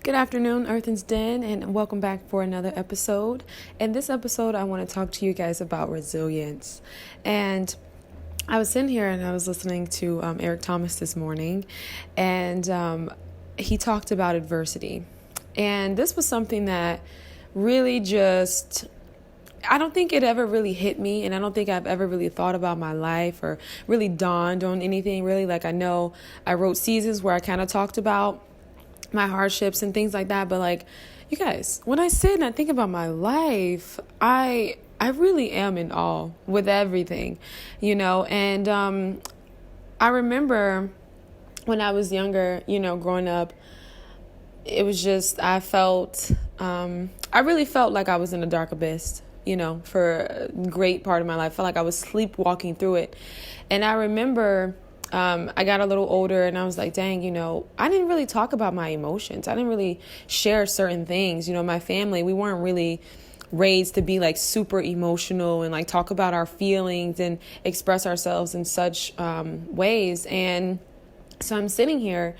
Good afternoon, Earthen's Den, and welcome back for another episode. In this episode, I want to talk to you guys about resilience. And I was sitting here and I was listening to Eric Thomas this morning, and he talked about adversity. And this was something that really just, I don't think it ever really hit me, and I don't think I've ever really thought about my life or really dawned on anything really. Like, I know I wrote seasons where I kind of talked about my hardships and things like that, but like, you guys, when I sit and I think about my life, I really am in awe with everything, and I remember when I was younger, growing up, it was just, I really felt like I was in a dark abyss, for a great part of my life. I felt like I was sleepwalking through it. And I remember I got a little older and I was like, dang, I didn't really talk about my emotions. I didn't really share certain things. My family, we weren't really raised to be like super emotional and like talk about our feelings and express ourselves in such ways. And so I'm sitting here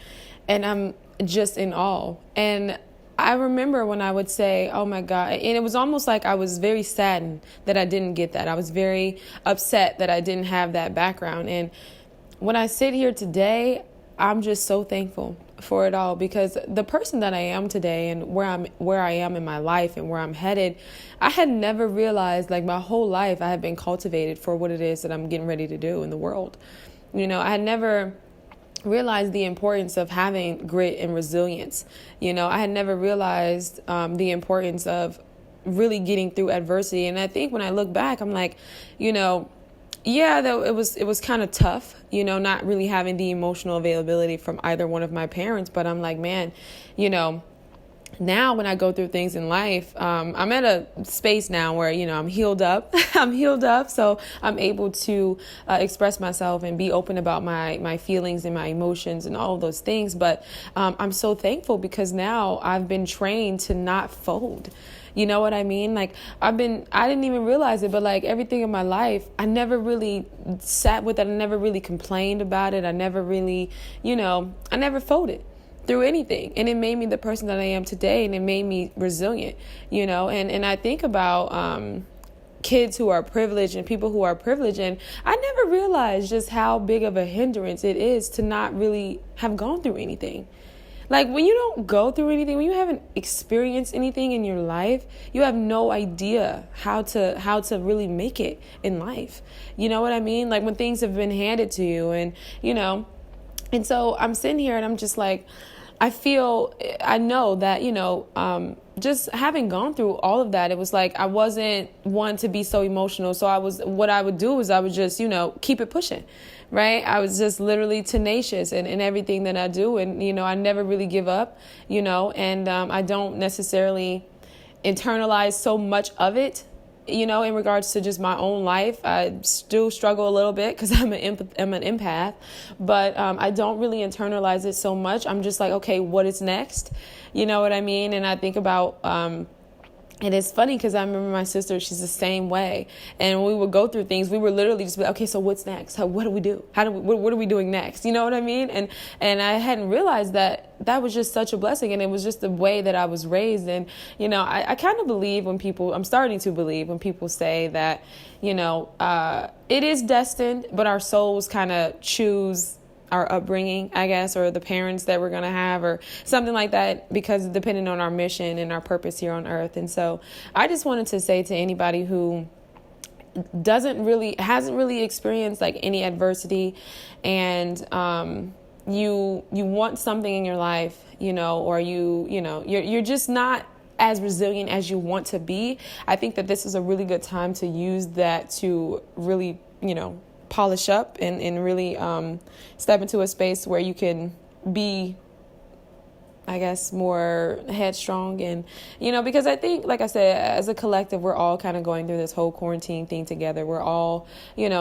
and I'm just in awe. And I remember when I would say, oh my God, and it was almost like I was very saddened that I didn't get that. I was very upset that I didn't have that background. And when I sit here today, I'm just so thankful for it all, because the person that I am today and where I am in my life and where I'm headed, I had never realized, like, my whole life I had been cultivated for what it is that I'm getting ready to do in the world. I had never realized the importance of having grit and resilience. I had never realized the importance of really getting through adversity. And I think when I look back, I'm like, yeah, though it was kind of tough, not really having the emotional availability from either one of my parents. But I'm like, man, now when I go through things in life, I'm at a space now where, I'm healed up. I'm healed up. So I'm able to express myself and be open about my feelings and my emotions and all of those things. But I'm so thankful because now I've been trained to not fold. You know what I mean? Like, I didn't even realize it, but like everything in my life, I never really sat with it. I never really complained about it. I never really, I never folded through anything. And it made me the person that I am today, and it made me resilient, and I think about kids who are privileged and people who are privileged, and I never realized just how big of a hindrance it is to not really have gone through anything. Like, when you don't go through anything, when you haven't experienced anything in your life, you have no idea how to really make it in life. You know what I mean? Like, when things have been handed to you, and and so I'm sitting here and I'm just like, I know that, just having gone through all of that, it was like I wasn't one to be so emotional. So what I would do is I would just, keep it pushing, right? I was just literally tenacious in everything that I do. And, I never really give up, and I don't necessarily internalize so much of it. In regards to just my own life, I still struggle a little bit because I'm an empath, but I don't really internalize it so much. I'm just like, okay, what is next? You know what I mean? And I think about, and it's funny because I remember my sister, she's the same way. And when we would go through things, we were literally just like, okay, so what's next? What do we do? What are we doing next? You know what I mean? And I hadn't realized that was just such a blessing. And it was just the way that I was raised. And, I kind of believe I'm starting to believe when people say that, it is destined, but our souls kind of choose our upbringing, I guess, or the parents that we're going to have or something like that, because depending on our mission and our purpose here on earth. And so I just wanted to say to anybody who hasn't really experienced like any adversity, and you want something in your life, or you're just not as resilient as you want to be. I think that this is a really good time to use that to really, polish up and really step into a space where you can be, I guess, more headstrong. And, because I think, like I said, as a collective, we're all kind of going through this whole quarantine thing together. We're all,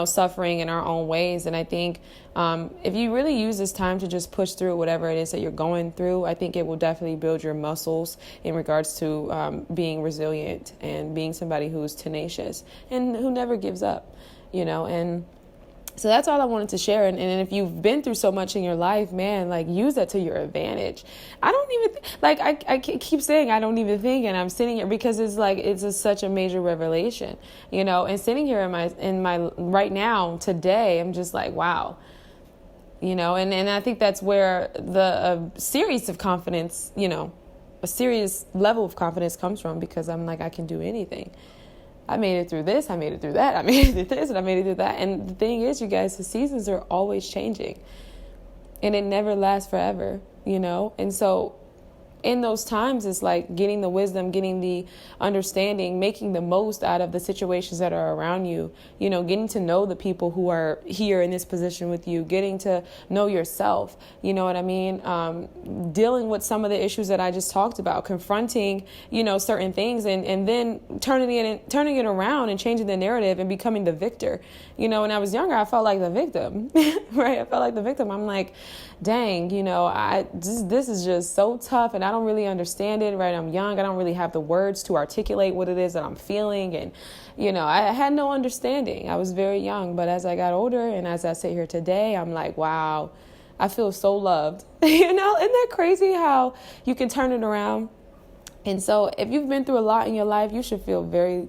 suffering in our own ways. And I think if you really use this time to just push through whatever it is that you're going through, I think it will definitely build your muscles in regards to being resilient and being somebody who's tenacious and who never gives up, and So that's all I wanted to share. And if you've been through so much in your life, man, like use that to your advantage. I don't even I keep saying I don't even think, and I'm sitting here because it's like such a major revelation, and sitting here in my right now today, I'm just like, wow, and I think that's where the series of confidence, a serious level of confidence comes from, because I'm like, I can do anything. I made it through this, I made it through that, I made it through this, and I made it through that. And the thing is, you guys, the seasons are always changing. And it never lasts forever, And so in those times, it's like getting the wisdom, getting the understanding, making the most out of the situations that are around you, getting to know the people who are here in this position with you, getting to know yourself, you know what I mean? Dealing with some of the issues that I just talked about, confronting, certain things, and then turning it around and changing the narrative and becoming the victor. When I was younger, I felt like the victim, right? I felt like the victim. I'm like, dang, this is just so tough, and I don't really understand it, right? I'm young. I don't really have the words to articulate what it is that I'm feeling. And, I had no understanding. I was very young. But as I got older and as I sit here today, I'm like, wow, I feel so loved. Isn't that crazy how you can turn it around? And so if you've been through a lot in your life, you should feel very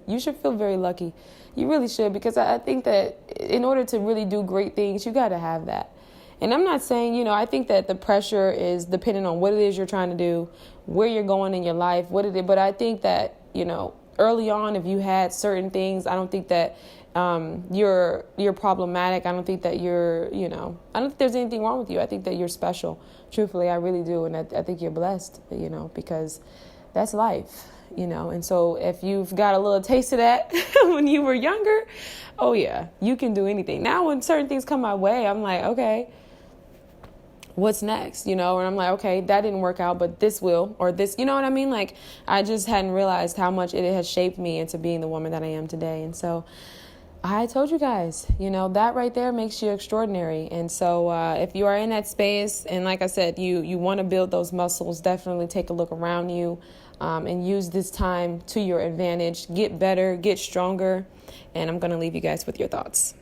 lucky. You really should, because I think that in order to really do great things, you got to have that. And I'm not saying, I think that the pressure is dependent on what it is you're trying to do, where you're going in your life, what it is. But I think that, early on, if you had certain things, I don't think that you're problematic. I don't think that I don't think there's anything wrong with you. I think that you're special. Truthfully, I really do. And I think you're blessed, because that's life, And so if you've got a little taste of that when you were younger, oh yeah, you can do anything. Now when certain things come my way, I'm like, okay, what's next, and I'm like, okay, that didn't work out, but this will, or this, you know what I mean? Like, I just hadn't realized how much it has shaped me into being the woman that I am today. And so I told you guys, that right there makes you extraordinary. And so if you are in that space, and like I said, you want to build those muscles, definitely take a look around you and use this time to your advantage. Get better, get stronger. And I'm going to leave you guys with your thoughts.